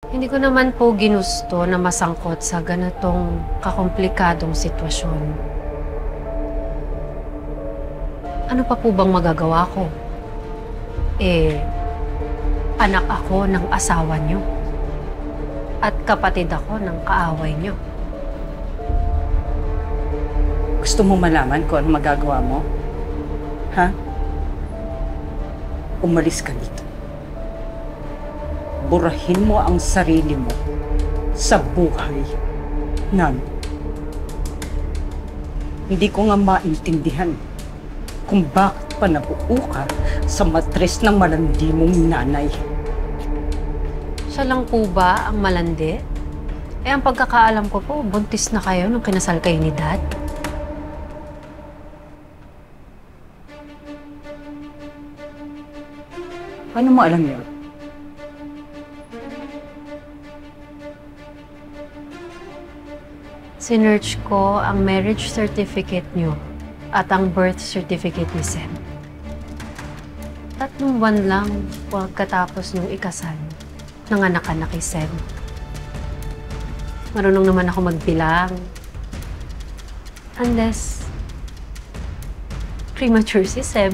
Hindi ko naman po ginusto na masangkot sa ganitong kakomplikadong sitwasyon. Ano pa po bang magagawa ko? Anak ako ng asawa niyo. At kapatid ako ng kaaway niyo. Gusto mo malaman kung ano magagawa mo? Ha? Umalis ka dito. Burahin mo ang sarili mo sa buhay namin. Hindi ko nga maintindihan kung bakit pa nabuo ka sa matres ng malandi mong nanay. Siya lang po ba ang malandi? Ang pagkakaalam ko po, buntis na kayo nung kinasal kayo ni Dad. Paano mo alam yun? Sinearch ko ang marriage certificate niyo at ang birth certificate ni Seb. 3 buwan lang pagkatapos niyong ikasal, nanganak ka na kay Seb. Marunong naman ako magbilang. Unless premature si Seb.